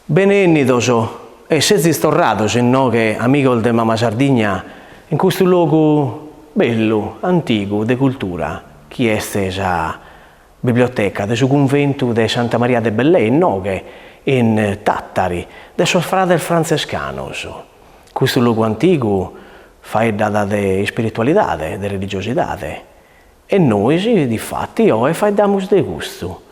Benennidoso e sezi storrados in noghe amigos de Mama Sardigna in questo luogo bello, antico, de cultura, chi è la biblioteca del convento di Santa Maria de Bellè in noghe, in Tattari, de sos frades francescanos. Questo luogo antico fa de spiritualità, de religiosità. E noi, difatti, faiamo de gusto.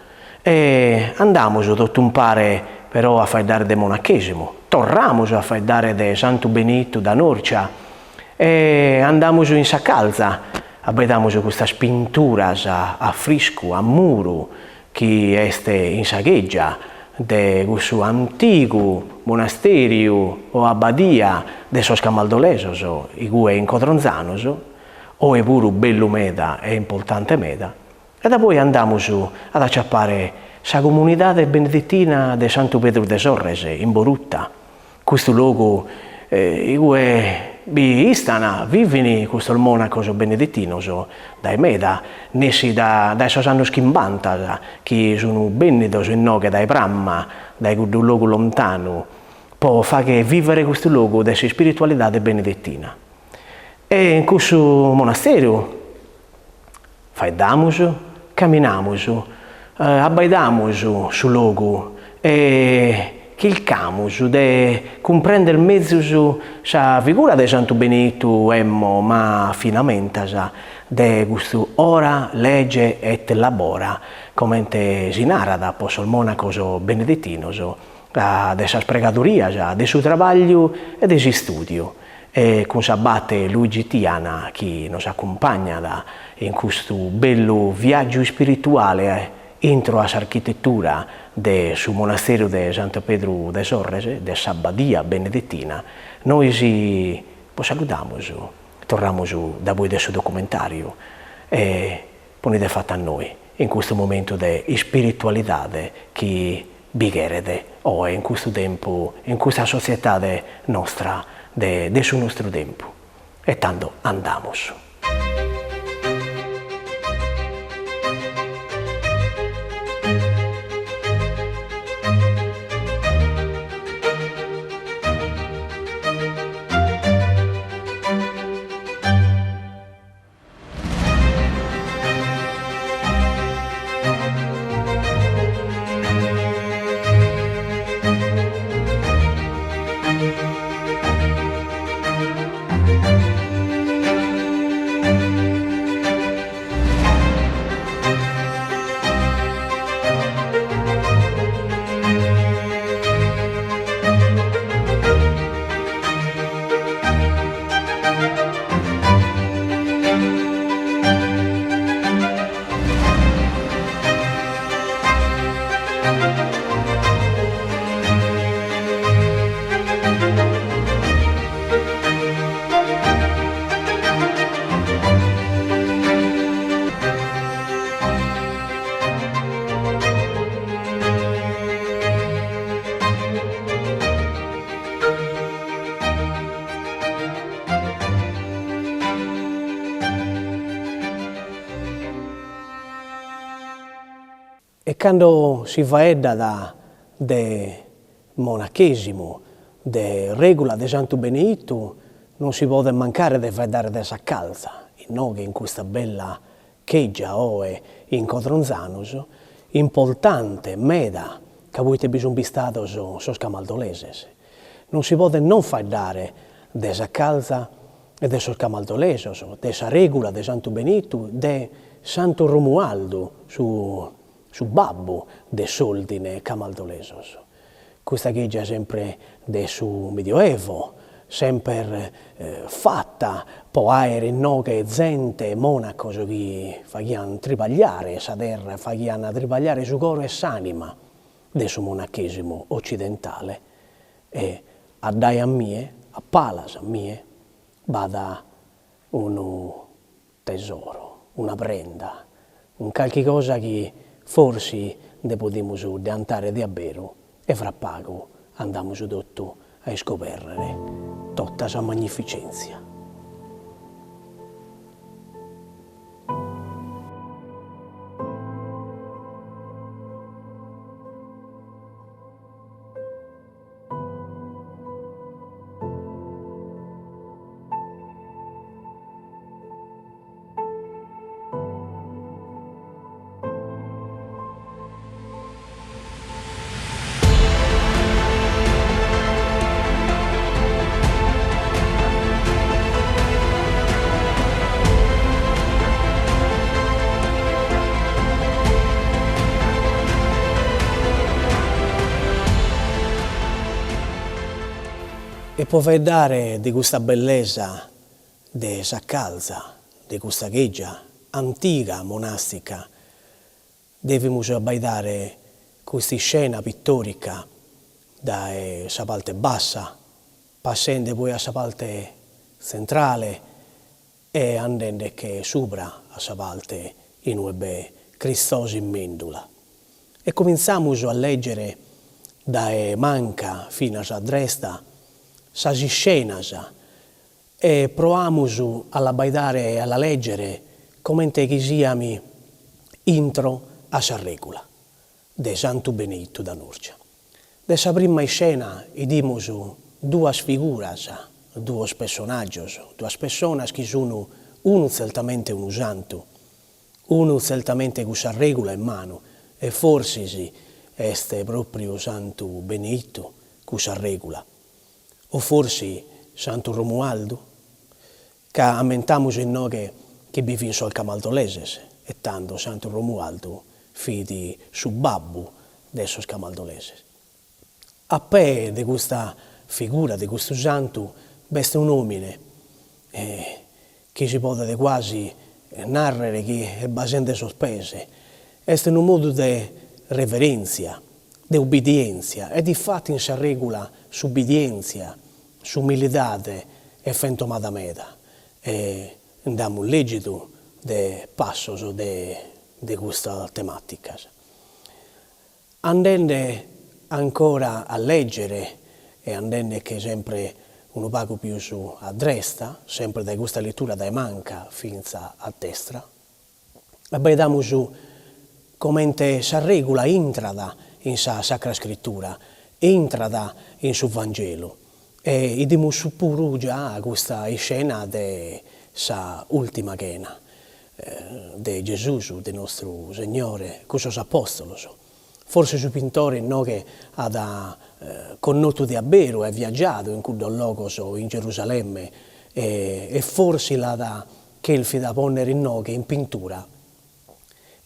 E andiamo tutto un pare però a fare del monachesimo, torniamo a fare de Santo Benito da Norcia e andiamo in Sacalza, vediamo questa spintura a fresco, a muro, che è in Sagheggia, di questo antico monastero o abbadia de sos Camaldolesos, i cui in Codronzanos, o è pure bello meda e importante meda, e da poi andiamo ad acciappare la comunità benedettina di Santo Pedro de Sorres in Borutta. Questo luogo in cui vivono questo monaco benedettino dai meda, nessi dai sos anni 50, che sono beneditos in noghe dai Bramma, dai un luogo lontano, può fare vivere questo luogo di spiritualità benedettina. E in questo monastero faidamus, camminamus, abbaidamus sul luogo e chilcamus de comprendere mezzo sa figura di Santo Benito emmo, ma finamente de questo ora legge et labora, come si narra da il monaco benedettino, de sa pregadoria, del suo travaglio e del suo studio. E con s'abate Luigi Tiana che ci accompagna in questo bello viaggio spirituale entro l'architettura del suo monastero di Santo Pedro de Sorres, de Sabbadia benedettina. Noi salutiamo, torniamo da voi del suo documentario e ponete fatto a noi in questo momento di spiritualità che bigherede o in questo tempo, in questa società nostra, del suo nostro tempo. E tanto andiamo. E quando si va del monachesimo, della regola di Santo Benito, non si può mancare di vedere da Sacalza, in questa bella cheggia in Codronzanos, importante, meda, che avete bisogno di stato sos Camaldoleses. Non si può non vedere da Sacalza e de sos Camaldolesos, dessa regola di Santo Benito, de Santo Romualdo, su babbo de soldine Camaldolesos. Questa chiesa è sempre del suo medioevo, sempre fatta, poi in noghe gente, monacos che facevano tribagliare sa terra, facevano tribagliare su coro e s'anima del suo monachesimo occidentale. E a dai a mie, a palas a mie, vada un tesoro, una prenda, un qualche cosa che forse ne potremo andare di abbero e fra pago andiamo tutto a scoprire tutta la magnificenza. e può vedere di questa bellezza di questa calza, di questa chiesa antica, monastica. Dobbiamo abbaidare questa scena pittorica da questa parte bassa, passando poi a questa parte centrale e andando che sopra a questa parte in ube Cristo in mendula. E cominciamo a leggere da manca fino a destra sa scena e proviamo a abbaidare e a leggere come che siamo intro a sa regola de Santo Benedetto da Nurcia. Dessa prima scena vediamo due figure, due personaggi, due persone che sono uno certamente un santo, uno certamente con sa regola in mano e forse sì, è proprio Santo Benedetto con sa regola, o forse Santo Romualdo, che ammentiamo in noi che vive in sol Camaldolese, e tanto Santo Romualdo fidi su babbo adesso Camaldolese. A pe di questa figura, di questo santo, veste un uomine che si può quasi narrare che è basente sospese. È un modo di reverenzia, di ubbidienza, e di fatto in sa regola su ubbidienza, su umilità e fentomata meta. E andiamo leggido de passos di questa tematica. Andando ancora a leggere e andando che sempre un poco più su a destra, sempre da questa lettura da manca fino a destra, vediamo come sa regola entrada in sa Sacra Scrittura, entrada in su Vangelo. E vediamo pure già questa scena di sa ultima cena di Gesù, del nostro Signore, con i suoi apostoli. Forse su pittore no che ha connoto di abbero e viaggiato in quel luogo in Gerusalemme e forse l'ha da che il da ponere in no che in pittura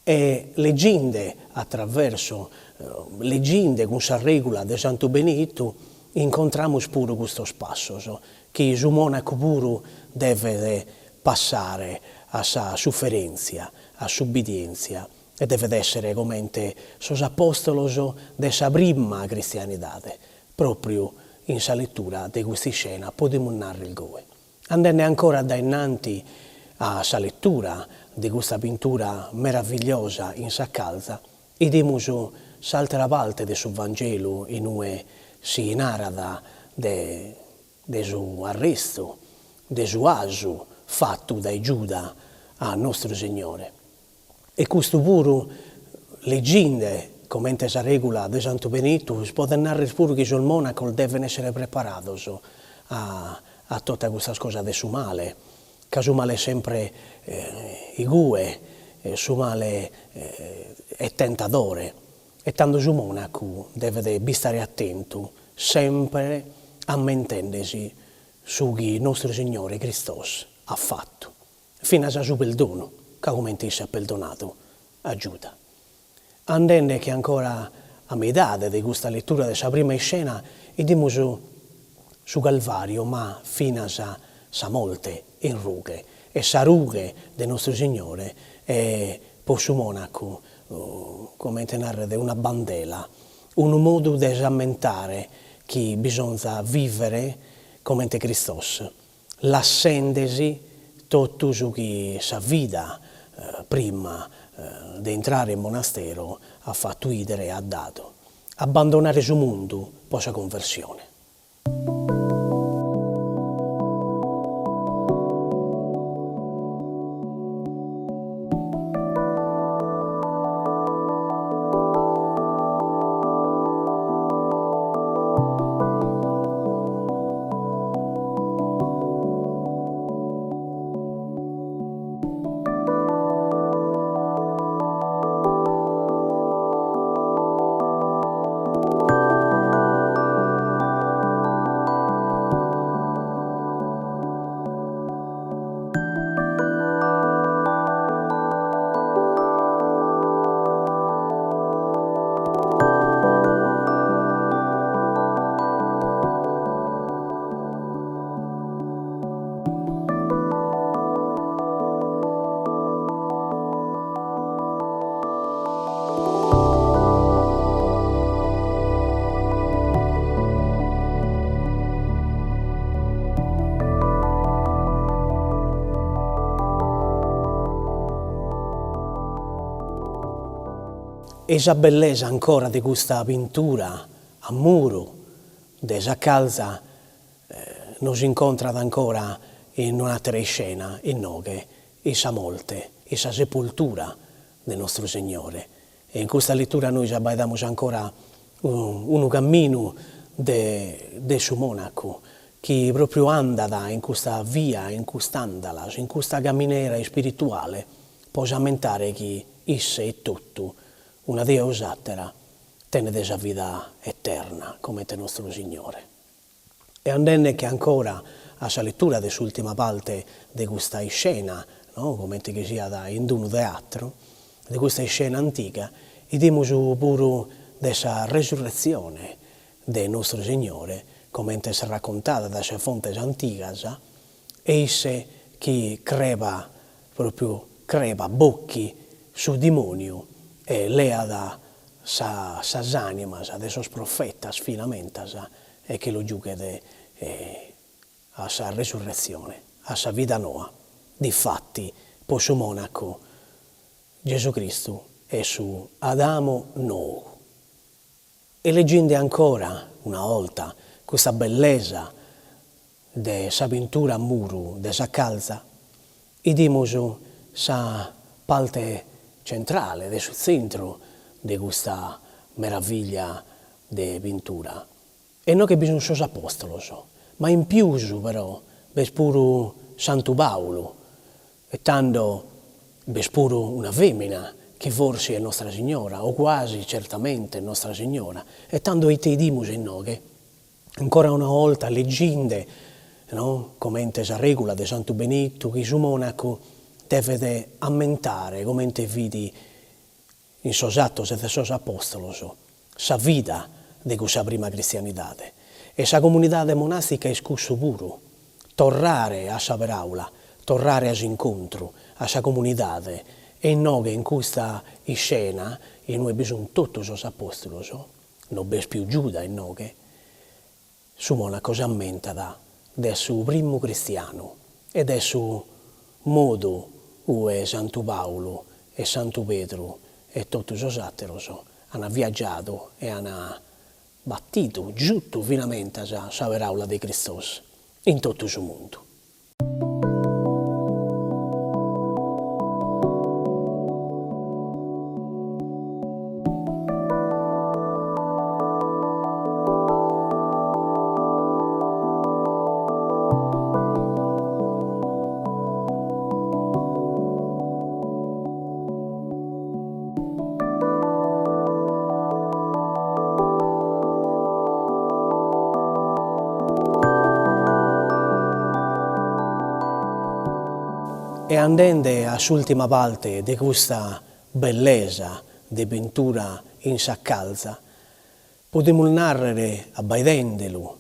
e leggende attraverso leggende con sa regola di Santo Benedetto incontriamo pure questo passo che il monaco puro deve passare a sa sofferenza, a subbidienza e deve essere come sos apostoli della prima cristianità, proprio in sa lettura di questa scena potremmo narrare il goe. Andando ancora da innanti a sa lettura di questa pittura meravigliosa in sa calza, vediamo s'altra parte del suo Vangelo in cui si narra del suo arresto, del suo aso fatto dai Giuda a nostro Signore. E questo pure leggende, come sa regola di Santo Benedetto, si può narrare pure che il monaco deve essere preparato a tutta questa cosa del suo male, che su male sempre igue, su male è tentatore, e tanto il monaco deve stare attento, sempre ammentendosi su chi il nostro Signore Cristo ha fatto, fino a suo perdono, che come si è perdonato a Giuda. Andando che ancora a metà di questa lettura della prima scena, vediamo su Calvario, ma fino a sa morte in rughe, e sa rughe del nostro Signore è per suo monaco, come narra di una bandela, un modo di esaminare che bisogna vivere come Cristo, l'assendesi tutto su chi sa vita prima di entrare in monastero ha fatto idere e ha dato. Abbandonare il mondo per la conversione. esa bellezza ancora di questa pittura a muro, desa calza, nos incontra ancora in un'altra scena, in noi, esa morte, esa sepoltura del nostro Signore. E in questa lettura noi abbiamo ancora un cammino del suo monaco, che proprio anda in questa via, in quest'andala, in questa camminera spirituale, può ammentare che esse è tutto, una Dio usatera, tiene desa vita eterna, come il nostro Signore. E andenne che ancora a lettura dell'ultima parte di questa scena, no? Come che sia in un teatro, di questa scena antica, e dimmo pure della resurrezione del nostro Signore, come è raccontata da fonti antiche, esse che creva bocchi su demonio e lea da sas animas, de sos profetas finamentas, e che lo giuche a sa resurrezione, a sa vita nuova. Difatti, per suo monaco, Gesù Cristo è su Adamo nuovo. E leggendo ancora una volta questa bellezza della pittura a muro, della calza, e dimmo sa parte centrale, del centro di questa meraviglia di pittura. E non che bisogna sos apostolos, ma in più però, ves pure Santo Paolo, e tanto ves pure una femmina, che forse è Nostra Signora, o quasi certamente Nostra Signora, e tanto i te dimus in noi, ancora una volta leggende, no? Come la regola di Santo Benedetto, che su monaco deve ammentare, come vidi in sos attos e de sos apostolos, sa vita di questa prima cristianità. E sa comunità monastica è scusso puro, tornare a sa paraula, tornare a s'incontro, a sa comunità. E noi in questa scena, e noi bisogna tutti os apostolos, non ves più Giuda in noi, su monaco ammenta del suo primo cristiano e del suo modo ue Santo Paolo e Santo Pietro e tutti os atteros hanno viaggiato e hanno battito giusto finalmente sa paraula di Cristo in tutto il mondo. E andando all'ultima parte di questa bellezza di pittura in sa calza, potremmo narrare, abbaidendolo,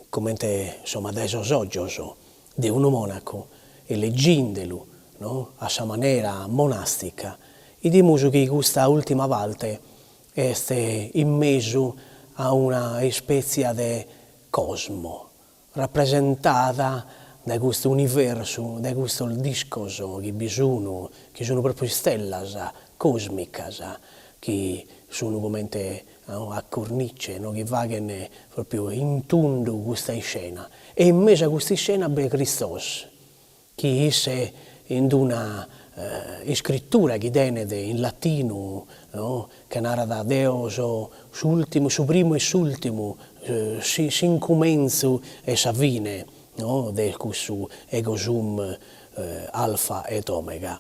come insomma dai sos ogios di un monaco, e leggendolo, no? A sa maniera monastica, e diciamo che questa ultima parte è immesso a una specie di cosmo, rappresentata da questo universo, da questo discorso che sono proprio stelle cosmiche, che sono come a cornice, no? Che vagano proprio intorno questa scena. E in mezzo a questa scena c'è Cristo, che è in una scrittura che tiene in latino, no? Che narra da Dio su primo e s'ultimo, sin comincio e sa fine, no? Del questo ego sum alfa et omega.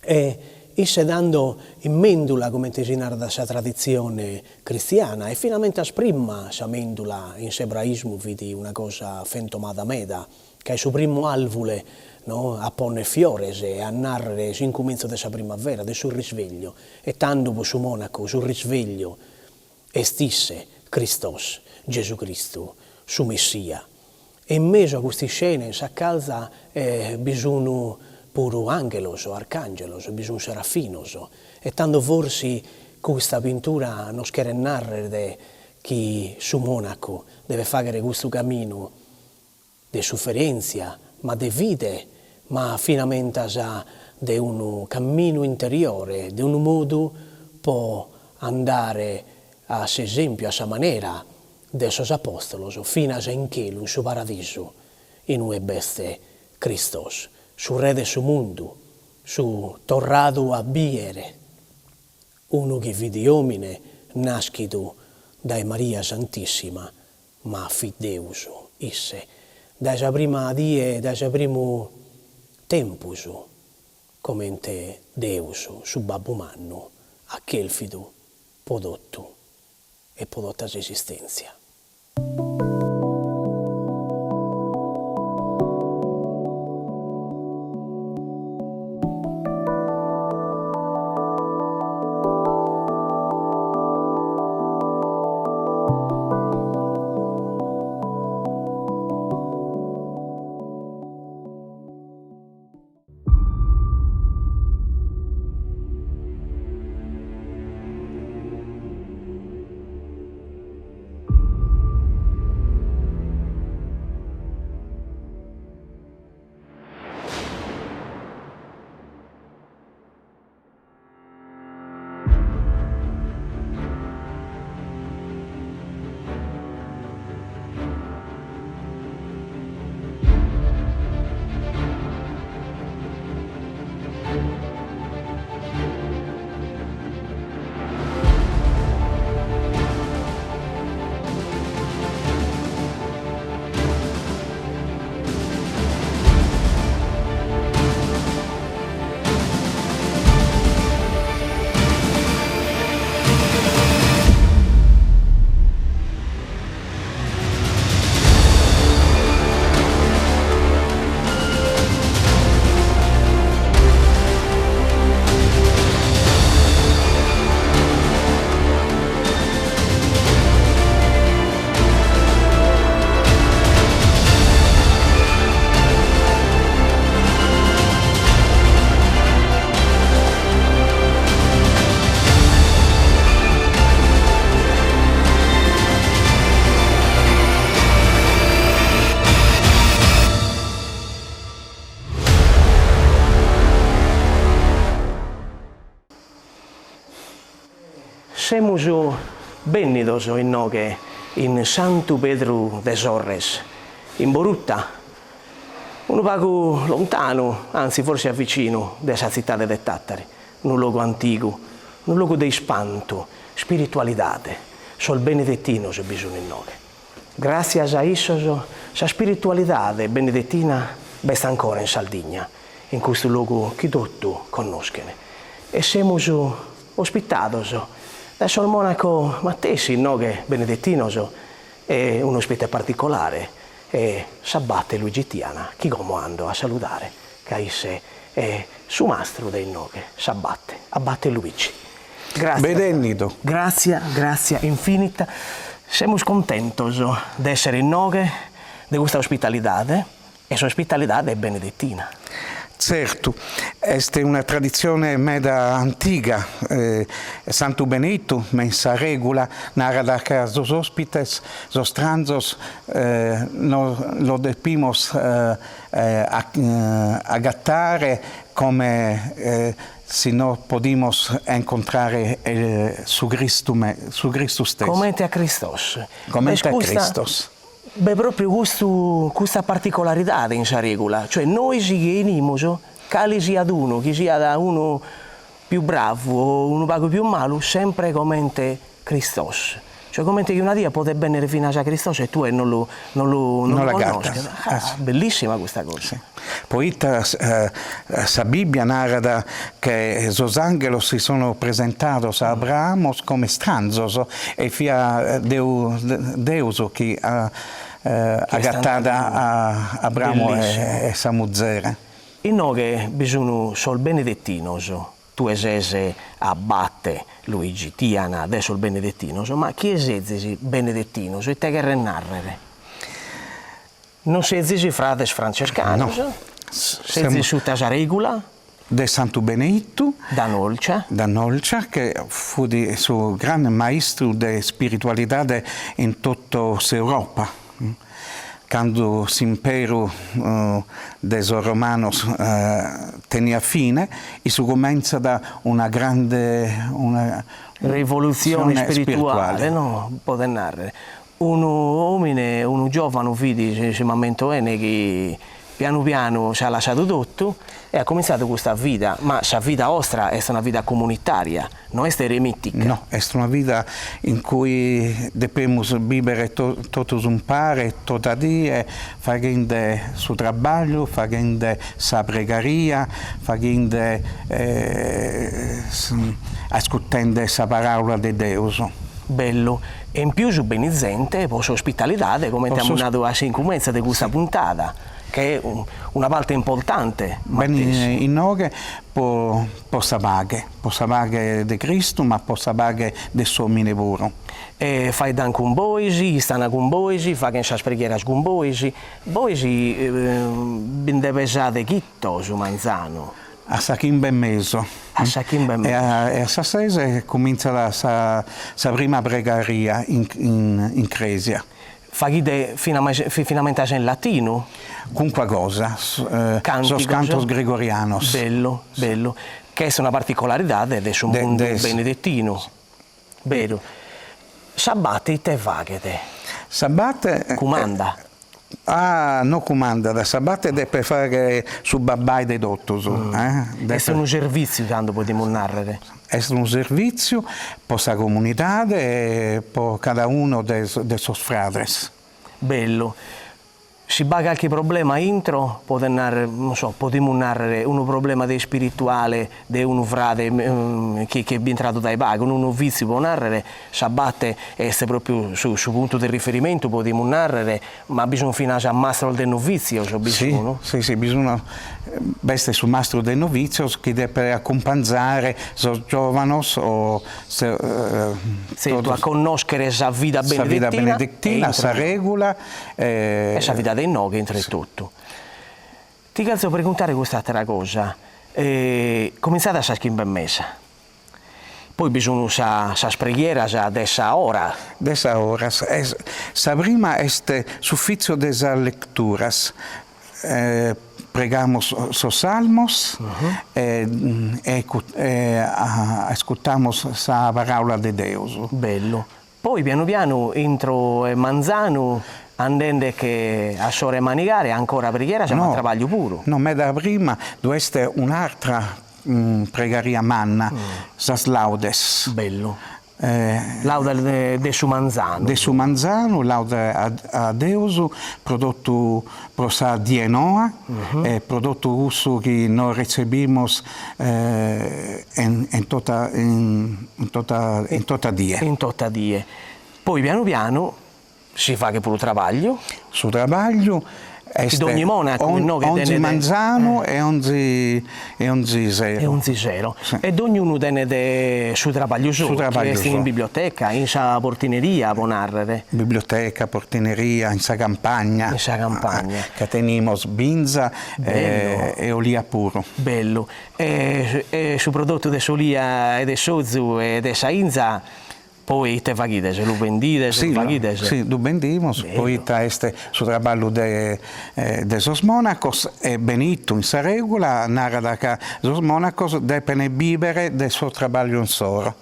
E isse dando in mendula, come si narra da sa tradizione cristiana, e finalmente a prima sa mendula in ebraismo vidi una cosa fentomata meda, che è su primo alvule, no? A ponne fiores e a narrare sin comincio della primavera, del suo risveglio, e tanto su monaco, sul risveglio, estisse Christos, Gesù Cristo, su Messia. E in mezzo a queste scene, in sa calza, bisogna pure angelos, arcangelos, bisogna serafinos. E tanto forse questa pittura non chiede narrare che su monaco deve fare questo cammino di sofferenza, ma di vita, ma finalmente di un cammino interiore, di un modo per andare a esempio, a sa manera de sos apostolos, fino a in cielo, in su paradiso, in ue beste Cristos, su re de su mundu, su torrado a biere, uno che vidi omine nascido da Maria Santissima, ma fit Deus, isse, da sa prima die, da sa primo tempus, commente Deus, su babbo mannu, a chelfidu, podotto e podottas esistenzia. Semus bennidos in noche in Santu Pedru de Sorres, in Borutta, un poco lontano, anzi forse avvicino, della città de Tattari, un luogo antico, un luogo di spanto, spiritualità, sol benedettino se bisogna in noche. Grazie a isso, la spiritualità benedettina besta ancora in Sardegna, in questo luogo che tutti conoscono. E siamo ospitados da Sol Monaco Mattesi, che benedettino è un ospite particolare, e Sabbatte Luigi Tiana, che come ando a salutare, che è su mastro dei noghe, Sabbatte, Abbatte Luigi. Grazie. Benedetto. Grazie infinita. Siamo contenti di essere in noghe di questa ospitalità, e sua ospitalità è benedettina. Certo, è una tradizione meda antica. Santo Benedetto, mensa regula, narra che los ospites, los stranzos, lo debimos agattare come se no podimos encontrare su Cristo stesso. Come a Cristos. Come a Cristos. Beh, proprio questa particolarità in questa regola, cioè noi ci chiediamo che sia ad uno, che sia da uno più bravo o uno poco più malo, sempre come Cristos. Cioè come che una dia potrebbe bene fino a Cristos e tu non lo conosci. Bellissima questa cosa. Sì. Poi la Bibbia narra che los angelos si sono presentati a Abramo come stranzos e fia Deus che ha agattato a Abramo e sa muzzere. E noi che bisogna sol benedettinos, tu esese Abbatte Luigi Tiana, adesso il benedettinos, ma chi esesi benedettinos e te che renarrere? Non si esesi frades francescanos? No. Si esesi su tasa regola? De Santo Benedetto da Nolcia, che fu il suo grande maestro di spiritualità in tutta Europa. quando l'imperio dei romanos tenia fine, e si comincia da una grande rivoluzione spirituale, no? Può narrare. Un uomo, un giovane figlio, ci momento che piano piano ci ha lasciato tutto e ha cominciato questa vita, ma la vita nostra è una vita comunitaria, non è eremitica. No, è una vita in cui dobbiamo vivere tutti un pare, tutti i giorni, facendo il lavoro, facendo la pregheria, facendo, ascoltando la parola di Dio. Bello. E in più su benizente, posso ospitalità, come abbiamo dato a 5 mesi di questa puntata, che è una parte importante. In noi può sapere di Cristo, ma può sapere del suo lavoro. E fai dan con voi, stanno con voi, fai che si preghiera con voi. Voi binde pesate chitto su Manzano. A Sachimbe e mezzo. A Sachimbe e mezzo. E a Sassese comincia la prima pregheria in Cresia. Fagite finalmente in latino? Con qualcosa, Canticos, cantos gregorianos. Bello, bello. Che è una particolarità del suo mondo benedettino. Vero. Sabbate te vagete. Sabbate... Comanda. Non comanda, da sabato deve fare su babbai dei dottori. È un servizio, tanto possiamo narrare. È un servizio per la comunità e per cada uno dei suoi fratelli. Bello. Si va qualche problema intro, potremmo narrare un problema di spirituale di un frate che è entrato dai paghi, un vizio può narrare, sabatte è proprio sul punto di riferimento, potremmo narrare, ma bisogna finire a mastro del novizio, bisogna. Sì, bisogna essere sul mastro del novizio che deve accompagnare i giovani o a conoscere la vita benedettina, la regola e la vita dei noghi, oltretutto. Ti chiedo per raccontare quest'altra cosa. Cominciate a scrivere in messa. Poi bisogna sa preghiera dessa ora. Dessa ora. Sa prima è suffizio delle letture. Pregamos los salmos ascoltamos la parola di Dio. Bello. Poi piano piano entro Manzano, andando che a Sore Manigare, ancora preghiera, c'è un travaglio puro. No, ma da prima deve essere un'altra pregheria manna, sas laudes. Bello. Lauda de su Manzano. De su Manzano, lauda a Deus, prodotto pro sa dienoa, prodotto russo che noi riceviamo in tutta die. In tutta die. Poi piano piano si fa che pure travaglio. Su travaglio. Di ogni monaco, ogni Manzano e ogni zero. E ogni zero. Sì. Ed ognuno tiene su trabaglio suo, in biblioteca, in sa portineria, può narrare. Biblioteca, portineria, in sa campagna. In sa campagna. Che teniamo binza e olia puro. Bello. E su prodotto di olia e di sozu e di sainza, poi te fagite, se lo vendite, se lo fagite. Sì, lo vendiamo, poi este su traballo de sos monacos e benito in sa regola, narra che sos monacos devono vivere del suo traballo in soro.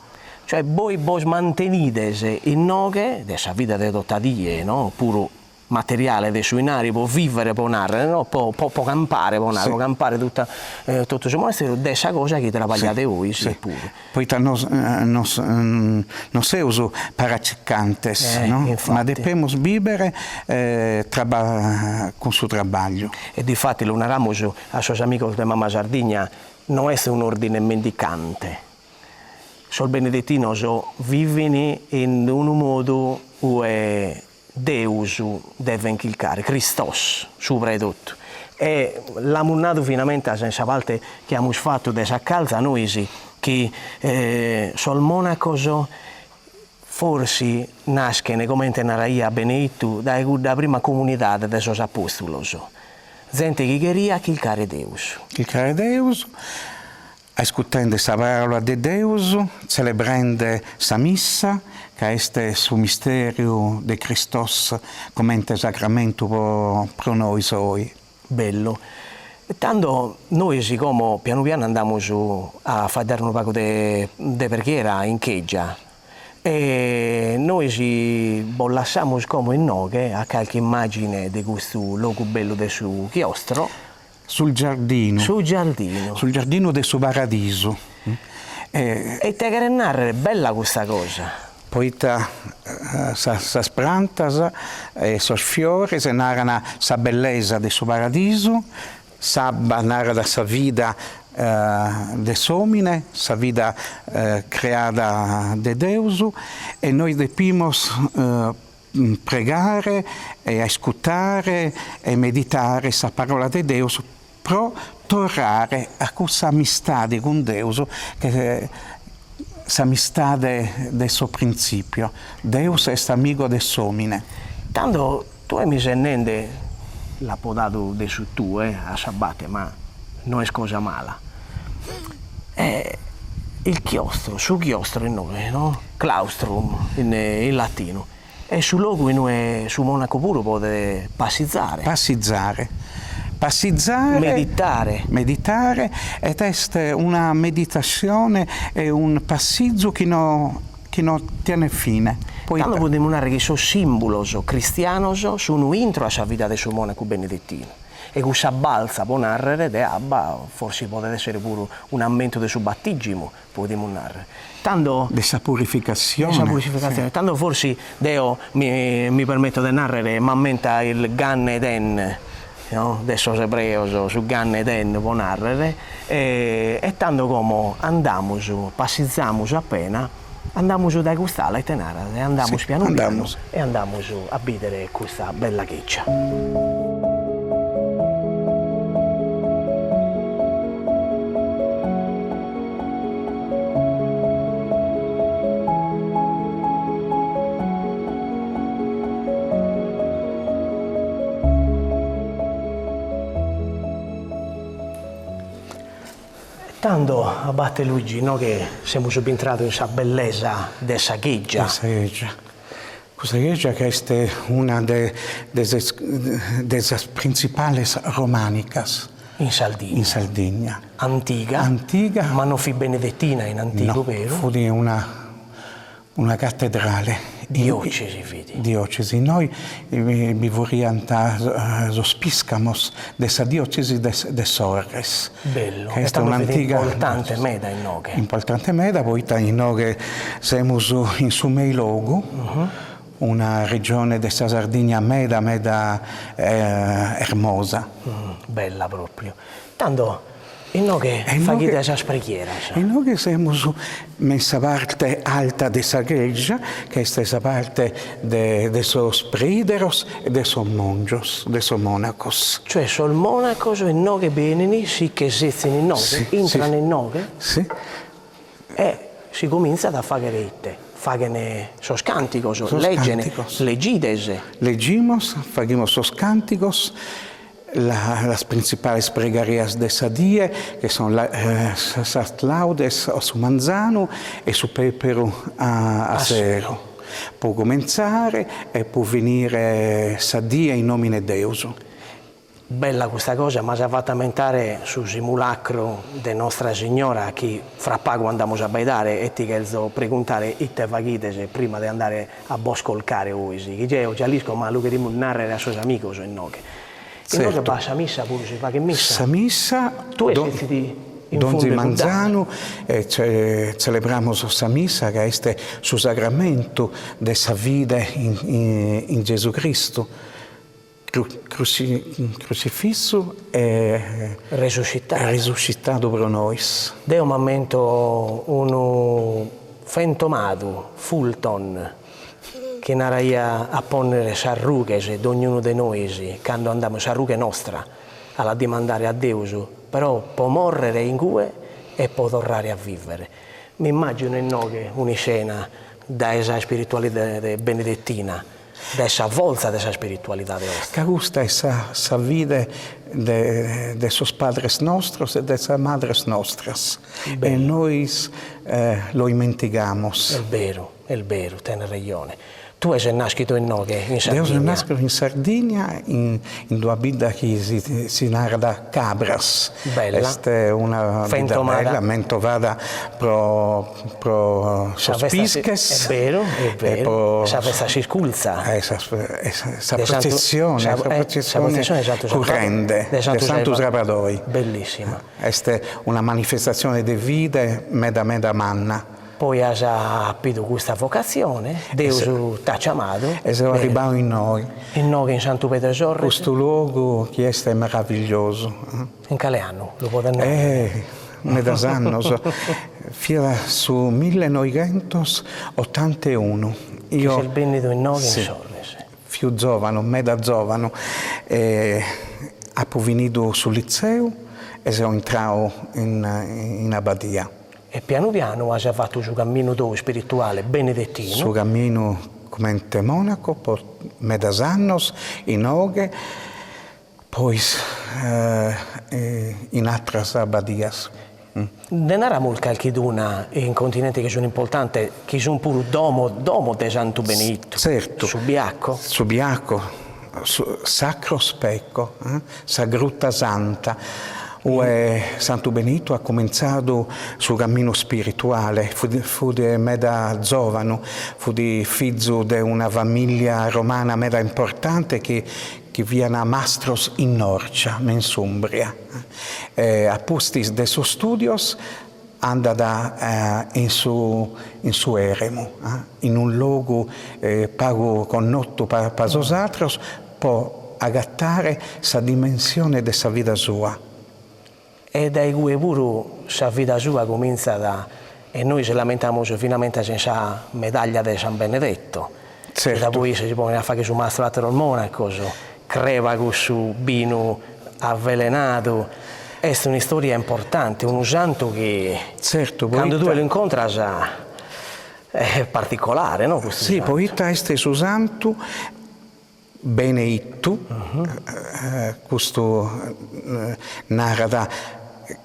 Cioè voi mantenete in noghe della vita di dottadie, no? Puro materiale dei suoi nari, può vivere, può narrare, no? può campare, può narrare, può campare tutto il monastero, dessa cosa che travagliate voi, sì, pure. Poi non si usa paracicantes, no? Ma dobbiamo vivere con il suo lavoro. E difatti lo narramo a suoi amici di Mamma Sardigna, non è un ordine mendicante. Sol benedettino vivono in un modo Deus deve inchilcare, Christos, soprattutto. E l'ammunnato finalmente, senza volte che abbiamo fatto dessa calza, noi sì, che sol monaco forse nasce, come naraia Benedetto, da prima comunità dei suoi apostoli. Gente che queria chilcare Deus. Chilcare Deus, ascoltando la parola di Deus, celebrando la missa, che este su misterio de Christos commente sacramento pro noi soi. Bello. Tanto noi siccome piano piano andiamo a fare un poco di preghiera in chiesa e noi ci lasciamo come in noi a qualche immagine di questo luogo bello del suo chiostro. Sul giardino. Sul giardino. Sul giardino del suo paradiso. E te che narrare bella questa cosa. Poita sa plantas e sos fiores narrano sa bellezza del suo paradiso, sabba narra sa vida de somine, sa vida creata de Deus, e noi depimos pregare e ascoltare e meditare sa parola de Deus pro tornare a questa amistà con Deus che sa amistà del suo principio. Deus è amico de somine. Tanto tu mi sentende l'ha podato de su tu a sabbate, ma non è cosa mala. Il chiostro, su chiostro in nome, no? Claustrum in latino. E su luogo in noi, su monaco puro potete passizzare. Meditare ed è una meditazione e un passaggio che non tiene fine. Tanto possiamo dire che sono simboli cristiani sono intro alla vita del suo monaco benedettino. E questa balza può narrare de abba, forse potrebbe essere pure un ammento del suo battesimo, possiamo narrare. Tanto dessa purificazione. Sì. Tanto forse Deo mi permetto di narrare, mi ammenta il Gan Eden. No? Adesso ebreo su Gan Eden può narrare e tanto come andiamo passizziamo appena andiamo da questa la tenara e andiamo piano piano e andiamo a vedere questa bella chiesa. Tanto abbatte Luigi, no, che siamo subentrati in questa bellezza della chiesa. Questa chiesa che è una delle principali romanicas in Sardegna. Antica. Ma non fu benedettina in antico, no, vero? Fu di una cattedrale. Diocesi. Noi vorremmo spiscamos dessa diocesi de Sorres. Bello. Che è un'antica importante meda in Noghe. Importante meda, poi in Noghe siamo in Sumei Logu, una regione della Sardegna meda ermosa. Bella proprio. Tanto in Noghe fa chi da preghiera. In Noghe siamo nella parte alta della chiesa, che è questa parte dei suoi prideros e dei suoi monjos, dei suoi monacos. Cioè, sono monacos in Noghe benini, sì che esistono in Noghe, entrano in Noghe, e si comincia a fare rete. Fagene sos cánticos, legides. Legimos, fagimos sos cánticos, las principales pregarias de esa día, que son las laudes a su manzano e su pepero a cero. Può cominciare e può venire sadia in nomine Deus. Bella questa cosa, ma ci ha fatto aumentare sul simulacro di Nostra Signora che fra poco andiamo a baidare e ti chiedo preguntare itte vaghites prima di andare a boscolcare oisi. Che io già lisco ma lo che narrare a suoi amici in Noghe. In Noghe va a missa pure, si fa che missa? Sa missa, tu sei Donzi Manzano, celebramos sa missa che è su sacramento dessa vita in Gesù Cristo. Crucifisso e risuscitato per noi. Deo momento uno fentomato, Fulton, che naraia a ponere sarrughe di ognuno di noi, quando andiamo sarrughe nostra, alla dimandare a Dio, però può morrere in cue e può tornare a vivere. Mi immagino in noi una scena da esa spiritualità benedettina, dessa volta dessa spiritualità de nostra. Che gusta essa vita de sos padres nostros e de sus madres nostras. E noi lo dimenticamos. È vero. è vero, tiene ragione. Tu sei nascito in Noghe, in Sardegna? Io sono nato in Sardegna, in una vita che si narra Cabras. Bella. È una vita bella, mentre vada pro sospirches. È vero, è vero. Questa sculza. Questa processione corrente di Santo Rabadoi. Bellissima. È una manifestazione di vita meda manna. Poi hai capito questa vocazione, Dio ti ha chiamato. E siamo arrivati in noi. In noi, in Santo Petersburgo. Questo luogo che è meraviglioso. In quale anno? Lo può dire? Medas annos. Fino su 1981. Io sei venuto in noi in Sorres. Più giovane, meda giovane. Ho venuto sul liceo e sono entrato in Abbadia. E piano piano hai fatto il cammino spirituale benedettino. Su cammino come monaco, per medas annos, in Noghe, poi in altre abbadias. Ne narramo qualcheduna in continenti che sono importanti, che sono pure domo di Santo Benedetto. Certo. Subiaco. Subiaco, Sacro Specco, Sagrutta Santa. Santo Benito ha cominciato sul cammino spirituale, fu di meda giovane, fu di figlio di una famiglia romana meda importante che viene a Mastros in Norcia, in Sumbria. A postis de suoi studios andata in su eremo, in un luogo pago connotto per os altros, può agattare sa dimensione della vita sua. E dai cui pure la vita sua comincia e noi ci lamentiamo finalmente senza medaglia di San Benedetto. Certo. E da poi si pone a fare che su mastro al monaco, creva con su vino avvelenato. È una storia importante, un santo che certo, quando tu lo incontri è particolare, no? Sì, poi è su santo Benedetto, questo narra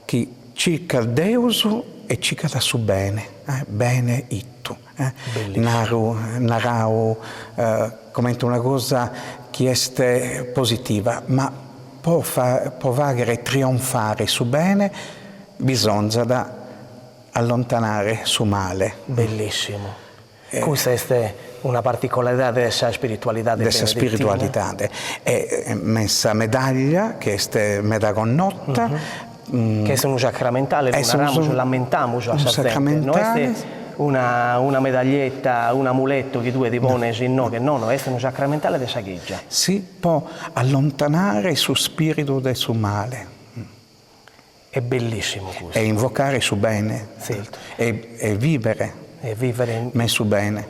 che circa il Deus e circa da su bene, Benedetto. Narrao come una cosa che è positiva, ma può vagare trionfare su bene, bisogna da allontanare su male. Bellissimo. Questa è una particolarità della spiritualità della spiritualità. È messa medaglia, che è meda connotta, che è un sacramentale, non lamentamo a sacramentale. Una medaglietta, un amuletto che tu ti pone in nome, no, è un sacramentale di saccheggia. Si può allontanare il suo spirito del suo male. È bellissimo questo. E invocare su bene. Certo. E vivere. E vivere messo bene.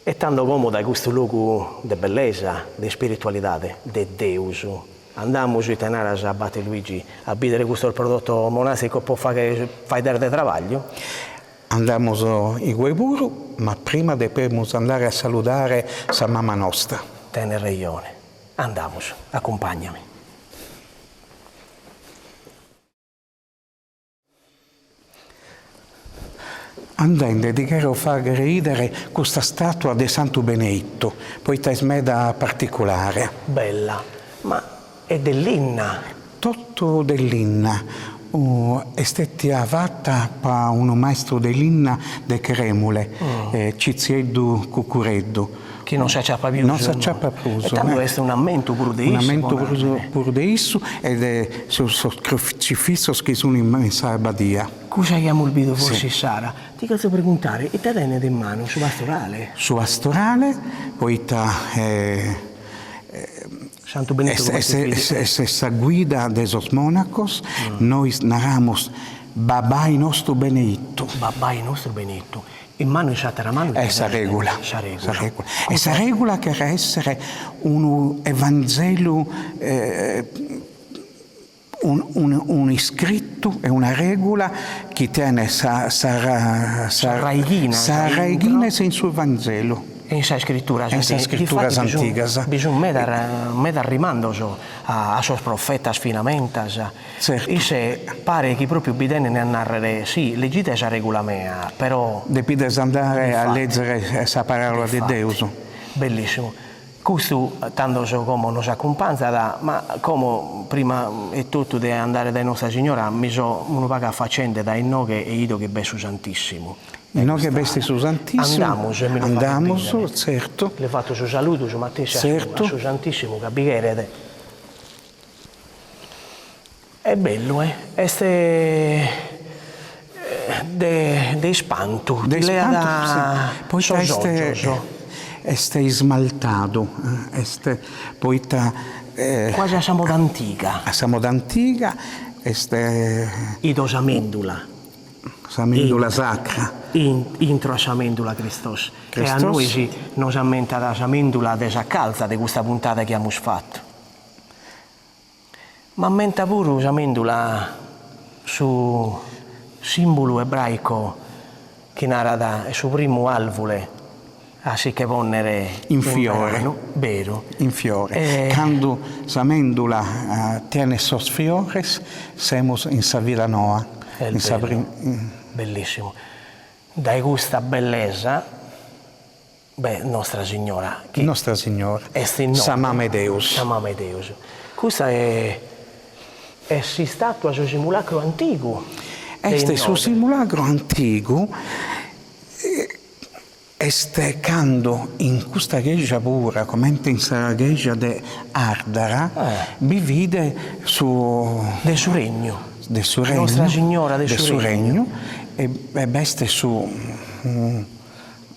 È tanto comodo questo luogo di bellezza, di spiritualità, di Deus. Andiamo a tenere a Abate Luigi a vedere questo prodotto monastico può fare del lavoro? Andiamo in Gueburu, ma prima dobbiamo andare a salutare sa mamma nostra. Tiene ragione. Andiamo, accompagnami. Andando di che fare ridere questa statua di Santo Benedetto, poi è smeda particolare. Bella, ma è dell'Inna. Tutto dell'Inna. È stata fatta da un maestro dell'Inna di Cremule, Cizieddu Cucureddu. Che non si acciappa più. Non si acciappa più. E tanto è un ammento pure di isso. Un ammento pure di isso ed è sul crocifisso che sono in messa Abbadia. Cosa abbiamo olvidato forse, Sara? Ti posso preguntare, e te tiene in mano su pastorale? Su pastorale, poi Santo Benedetto essa guida de esos monacos, noi narramos Babai nostro Benedetto. Babai nostro Benedetto. In mano la mano. Essa regola. Essa regola che deve essere un Evangelo, un iscritto e una regola che tiene sa raigina in suo Vangelo. in sa scrittura antigas. Bisogna medar rimandoso a sos profetas finamentas. Certo. E se pare che proprio bidene ne narrare, sì, leggite esa regola mea, però... Depides andare a leggere sa parola di Dio. Bellissimo. Questo tanto come nos accompagna, ma come prima e tutto di andare da Nostra Signora, mi so una vaga faccenda da innoghe e ido che besu Santissimo. Innoghe besti su Santissimo. Andiamo, certo. Le fatto su saluto, su Matteo, certo. su Santissimo, capirete. È bello, Este de spanto. De spanto, poi este smaltato, este poita quasi a Samo d'Antica. A Samo d'Antica, este Ido samendula. Samendula sacra. Intro a samendula Cristos. E a noi nos ammenta la samendula desa calza di questa puntata che abbiamo fatto. Ma ammenta pure samendula su simbolo ebraico che narra su primo alvule. Sì che vonnere in fiore, vero. In fiore. Quando samendula tiene sos fiores, semos in sa villa noa. Bellissimo. Dai questa bellezza, Nostra Signora. Nostra Signora. Samame Deus. Samame Deus. Questa è stato su simulacro antico. Este su simulacro antico. Este quando in questa chiesa pura, come in questa chiesa di Ardara, vi vide su... del suo regno. Del suo regno. Nostra Signora del suo regno. E beste su...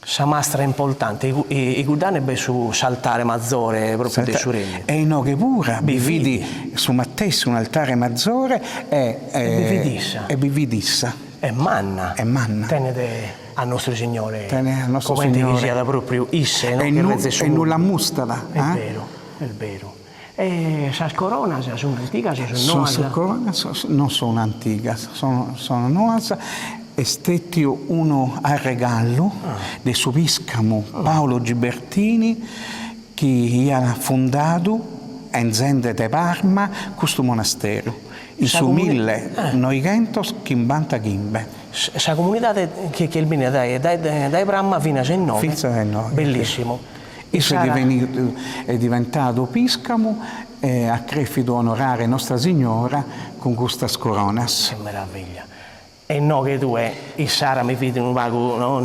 Sa mastra importante, i gudane su saltare maggiore proprio del suo regno. E in che pura, vi vidi su Matteo un altare maggiore e vividissa. E manna. Tenete al nostro Signore. Tenete al nostro come Signore. Come sia da proprio isse, no? E nulla mustala. È vero. E sa corona, sono antiche, sono nuove. Non sono antiche, sono nuove. È stato uno a regalo del suo vescovo Paolo Gibertini che ha fondato in Zende de Parma questo monastero. In su 1950. La comunità che il bene dai Brahma fino a 19. Bellissimo. È diventato piscamo e ha creduto onorare Nostra Signora con queste coronas. Che meraviglia. E no che tu i Sara mi vedi un vago no?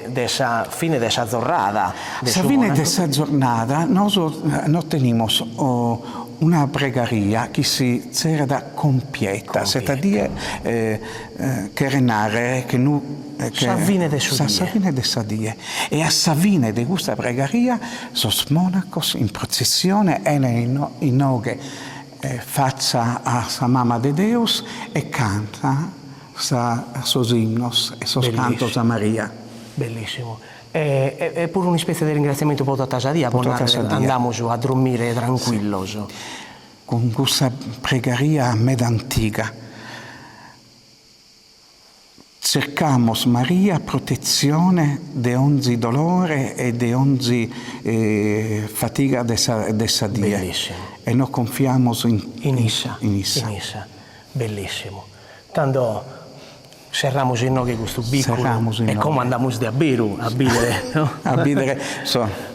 Dessa fine dessa giornata. Sa fine dessa giornata noi teniamo una pregaria che si era completa, c'est-à-dire che renare che sa fine dessa die. E a sa fine di questa pregaria sos monacos in processione e in noghe faccia a sa mamma de Deus e canta sos innos e sos cantos a Maria. Bellissimo. È pure una specie di ringraziamento per tutta dia, andiamo a dormire tranquillos. Sì. Con questa pregaria medantica cercamos Maria protezione di ogni dolore e di ogni fatica dessa dia. Bellissimo. E noi confiamo in issa. Bellissimo. Tanto cerramos in noi questo piccolo e come andiamo a bidere, no? A bidere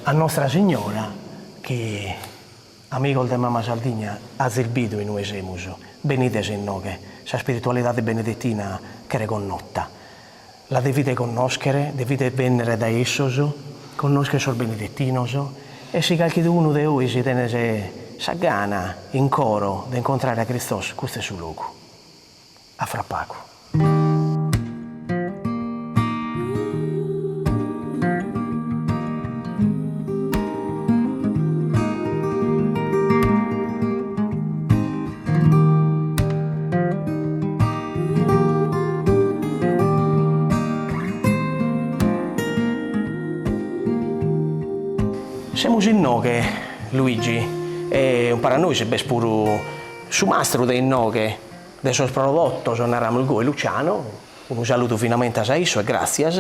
a Nostra Signora che amico di Mamma Sardigna ha servito in noi semus benite in noi la spiritualità benedettina che è connota la dovete conoscere, dovete venire da essos conoscere sul benedettinos e se qualcuno di voi si tiene sa gana in coro di incontrare a Cristo questo è il suo luogo a fra poco. Siamo in noghe, Luigi, e per noi si è pure su mastro dei noghe, dei suoi prodotti, sono il Luciano, un saluto finalmente a Saisso e grazie.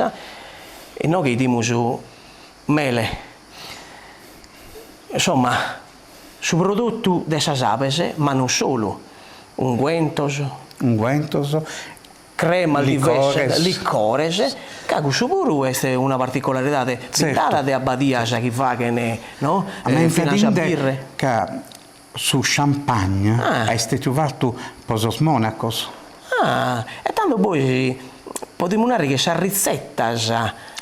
E noi che diamo mele, insomma, su prodotto delle sapese, ma non solo, ungüentos, crema diverse, licores, che questo pure è una particolarità certo. di Abbadia che fa che ne, no? Fino a birre. Che su champagne è stato posos monacos. E tanto poi potremmo dire che questa ricetta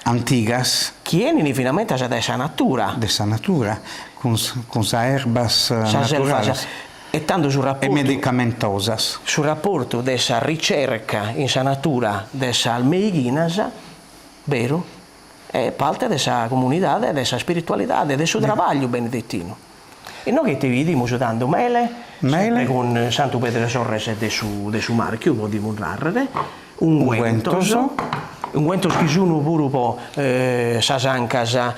antigas chieni finalmente da esa natura. De sa natura, con sa erbas naturales. E tanto sul rapporto, e medicamentosas. Sul rapporto della ricerca in sa natura della almeighinas, vero, è parte della comunità, della spiritualità, del suo lavoro benedettino. E noi che ti vediamo usando mele, con Santo Pedro Sorres del suo marchio, possiamo narrare, ungüentos che sono pure un po' sasancas,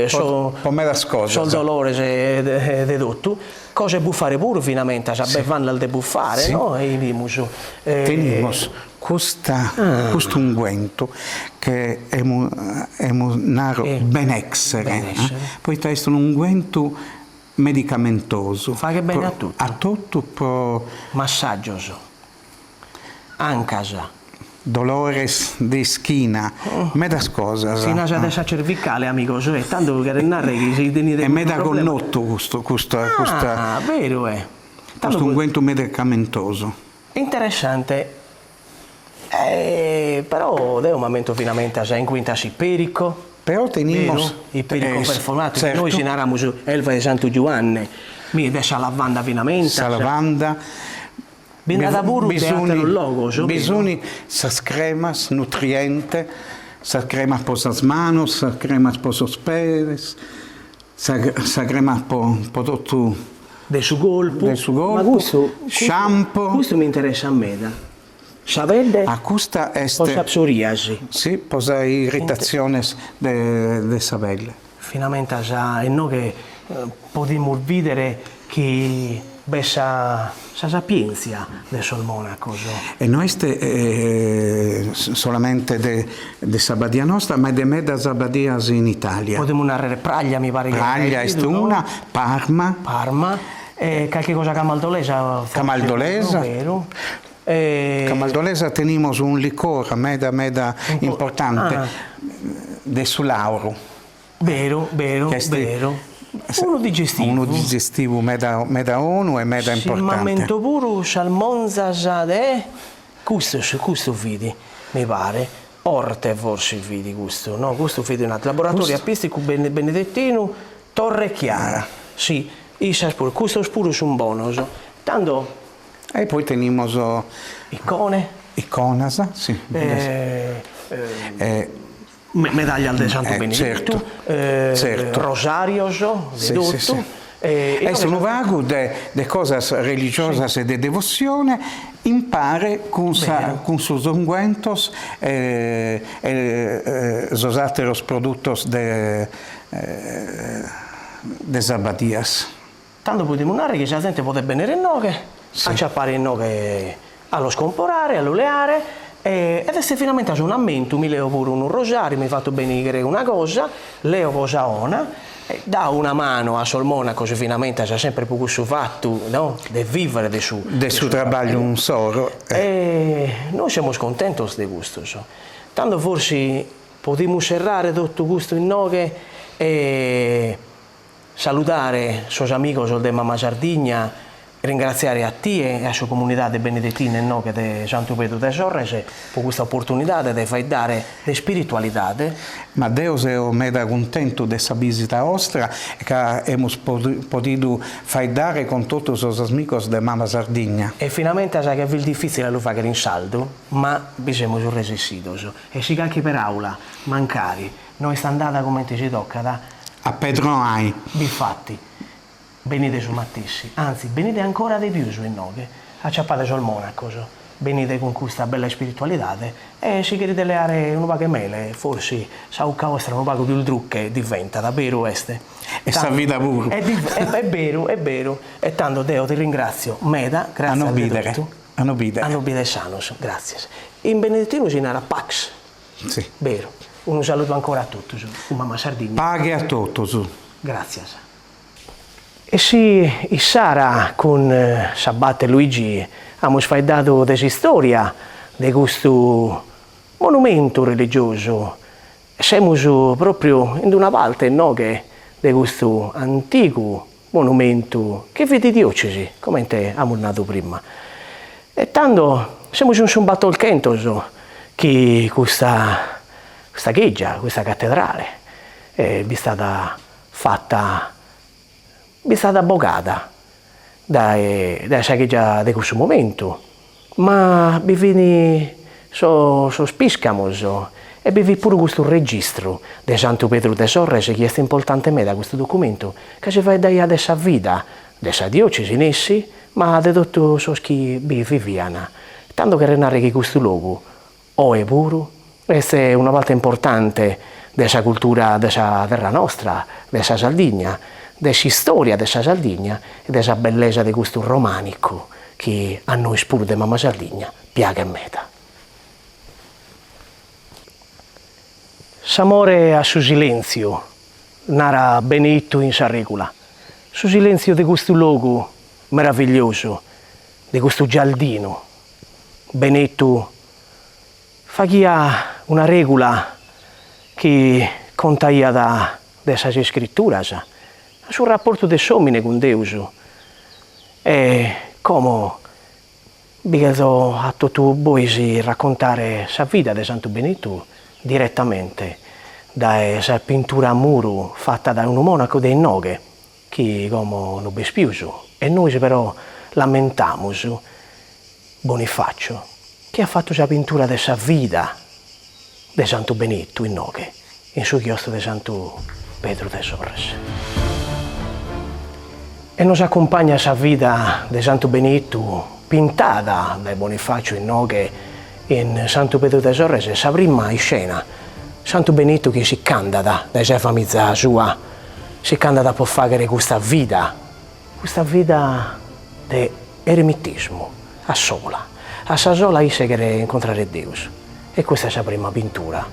sol dolores e tutto, cose può fare pure finalmente, sapevano al de buffare, sì. No? E teniamo questo unguento che è un naro benessere. Poi questo è un unguento medicamentoso. Fa che bene a tutto. A tutto pro massaggioso, ancasa. Dolores di schina, medas cosas. Sina già dessa cervicale, amico, cioè, tanto che renare che si tenete. E meda connotto questo vero è. Questo unguento medicamentoso. Interessante. Però è un momento finalmente in quinta siperico. Però teniamo il perico performato. Certo. Noi ci narramo su Elva di Santo Giovanni, mi dessa lavanda finalmente. Sa lavanda. Bisogna sas cremas nutriente, sas cremas por sas manos, sas cremas por sos pedes, sas cremas por tutto del suo colpo. Ma questo shampoo. Questo mi interessa a me. Sapete? A questa è posa psoriasi. Sì, posa irritazione de sa pelle. Finalmente già e noi che potremmo vedere che bessa sa sapienza del sol monaco. E noi solamente de Sabadia nostra, ma de me da Sabadias in Italia. Potremmo narrare Praglia, mi pare. Praglia è una, Parma. E qualche cosa camaldolesa. Camaldolesa. Vero. Camaldolesa tenemos un licor meda importante de su lauro. Vero. Uno digestivo meda uno e meda importante. Ma mento pure salmonza de questo vidi, mi pare. Orte forse vidi questo, no? Questo vidi un altro laboratorio apistico benedettino Torre Chiara. Sì, questo pure su un bonus. Tanto. E poi teniamo iconas, sì. Medaglia al Santo Benedetto, certo. Rosarios, sì. È un vago de cosas religiosas e de devozione impare con sus ungüentos sos alteros productos de Sabadias. Tanto possiamo dire che la gente può venire in noi, acciappare in noi allo scomporare, all'uleare, ed è finalmente un ammento, mi leo pure un rosario, mi ha fatto benire una cosa, leo cosa ona, dà una mano a Sol Monaco, se finalmente ha sempre poco su fatto, no? De vivere del suo lavoro un soro. E noi siamo contenti di questo. Tanto forse potremmo serrare tutto questo in noi e salutare i suoi amici di Mamma Sardigna, ringraziare a te e a sua comunità di Benedettine no, che di Santo Pedro de Sorres per questa opportunità di far dare la spiritualità. Ma Deus è meda contento di questa visita nostra che abbiamo potuto far dare con tutti i suoi amici di Mamma Sardigna. E finalmente sa che è difficile lo fare in saldo, ma bisogna resistere. E si anche per aula, mancari, noi sta andata come ci tocca. A Pedro Ai. Difatti. Venite su Mattissi, anzi venite ancora di più su noi, acciappate sul monaco, venite con questa bella spiritualità e se volete leare un paio di mele, forse sa un vostra un paio più trucche diventa davvero este. E sta vita pure. È vero, e tanto Deo ti ringrazio, Meda, grazie a tutto. Anno bide sanos, grazie. In Benedettino si narra Pax, sì. vero. un saluto ancora a tutti, mamma Sardegna. Paghe a tutti. Grazie. E sì, Sara con Sabate e Luigi abbiamo sfaidato della storia di questo monumento religioso. Siamo proprio in una parte di questo antico monumento che vede diocesi, come abbiamo nato prima. E tanto siamo un battolchentoso che questa chiesa, questa cattedrale è stata fatta, è stata abbogata da chiesa di questo momento, ma vi viene spiscamoso e vi pure questo registro di Santo Pedro de Sorres che è importante da questo documento che si va da questa vita della diocesi in essi, ma di tutto ciò che vi viviana. Tanto che renare che questo luogo o è puro, è una parte importante della cultura della terra nostra, della Sardegna, della storia della Sardegna e della bellezza di questo romanico che a noi pure di mamma Sardegna piaga e meta. S'amore a suo silenzio, nara Benedetto in Sarricola, su silenzio di questo luogo meraviglioso, di questo giardino. Benedetto faccia una regola che contaia dessa scrittura, sul rapporto del somine con Dio. E come bigato a tutto voi raccontare la vita di Santo Benedetto direttamente da pittura a muro fatta da un monaco dei Noghe che come non bespiuso e noi però lamentiamo Bonifacio che ha fatto la pittura della vita di Santo Benedetto in Noghe in suo chiostro di Santo Pedro de Sorres e nos accompagna la vita di Santo Benedetto pintata da Bonifacio in Noghe in Santo Pedro de Sorres e la prima scena Santo Benedetto che si candida da sua famiglia sua si candida per fare questa vita di eremitismo a sola isse che incontrare Dio e questa è la prima pittura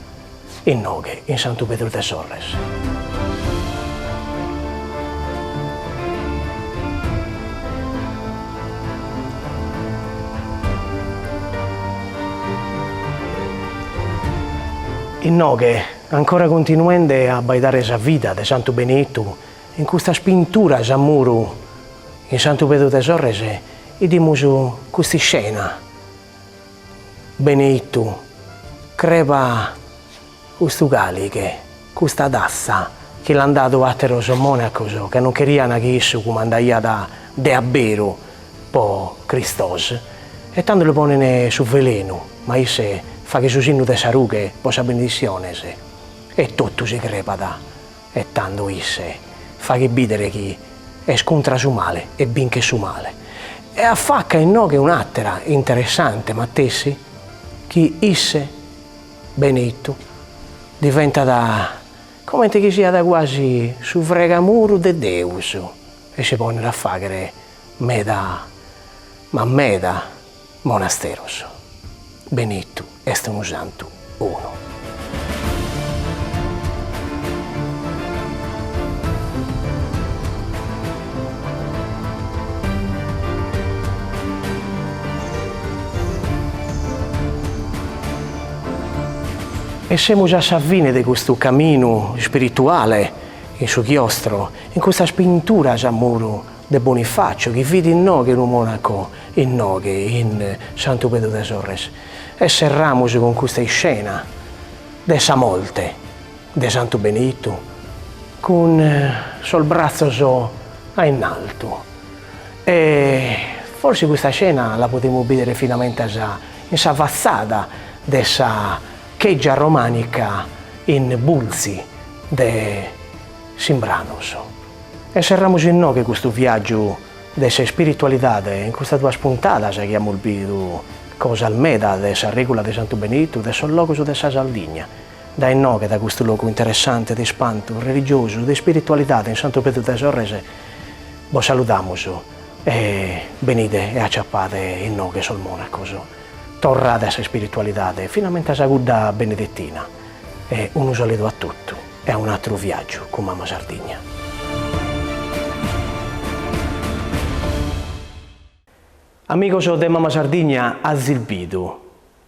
in Noghe in Santo Pedro de Sorres. In Noghe, ancora continuando a baidare la vita di Santo Benedetto, in questa spintura a muro in Santo Pedro de Sorres, vediamo questa scena. Benedetto crepa questo caliche, questa tassa che l'ha dato a teros monacos che non querían che isso comandaia da abbero per Cristos e tanto lo pone su veleno, ma isse fa che su signo de sarughe possa benedizione e tutto si crepata e tanto isse fa che bidere chi è scontra su male e binche su male e a facca in no che un'altra interessante ma tessi che isse Benedetto diventa da come che sia da quasi su fregamuro de Deus e si pone a fare meda monasteros. Benedetto è un santo uno. E siamo già a fine di questo cammino spirituale in suo chiostro, in questa spintura a muro di Bonifacio che vede in Noghe un monaco in Noghe, in Santo Pedro de Sorres. E serramo con questa scena della morte di Santo Benedetto con sul braccio in alto. E forse questa scena la potremo vedere finalmente già in questa fazzata della chiesa romanica in Bulzi de Simbranos. E serramo in noi questo viaggio della spiritualità in questa tua spuntata che abbiamo visto cosa almeda della regola di Santo Benedetto, del luogo della Sardegna. Da in noi da questo luogo interessante di spanto religioso, di spiritualità in Santo Pedro de Sorres, vi salutiamo e venite e acciappate in noi sul monaco. Torrate a spiritualità, finalmente a guida benedettina. e un saluto a tutti e a un altro viaggio con Mamma Sardegna. Amigos de Mamma Sardegna, a Zilbidu,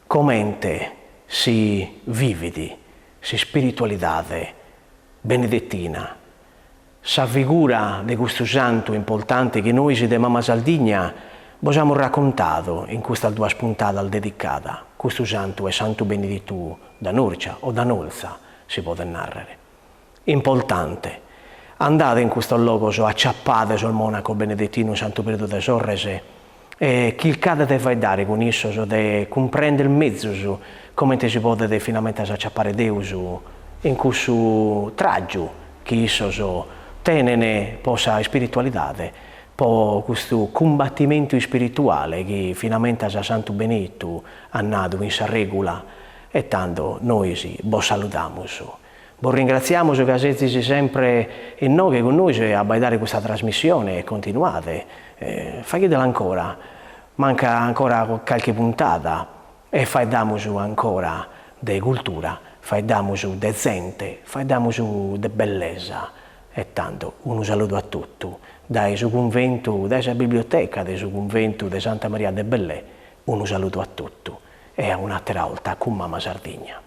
commente si vividi, si spiritualidade benedettina, sa figura di questo santo importante che noi de Mamma Sardegna abbiamo raccontato in questa tua spuntata dedicata. Questo santo è Santo Benedetto da Nurcia o da Nolza, si può narrare. Importante, andate in questo luogo, acciappate sul monaco benedettino Santo Periodo de Sorrese e cliccate di fai dare con esso, di comprendere il mezzo, come si può finalmente acciappare Deus in questo traggio che esso tenene possa spiritualità, per questo combattimento spirituale che finalmente a Santo Benedetto ha nato in sa regola e tanto noi vi salutiamo. Vi ringraziamo che siete sempre in noi con noi a baidare questa trasmissione e continuate. Fatela ancora, manca ancora qualche puntata e faiamo ancora di cultura, faiamo di gente, faiamo di bellezza. E tanto un saluto a tutti, dai suo convento, dai sua biblioteca, dai suo convento di Santa Maria de Bellè, un saluto a tutti e a un'altra volta con Mamma Sardegna.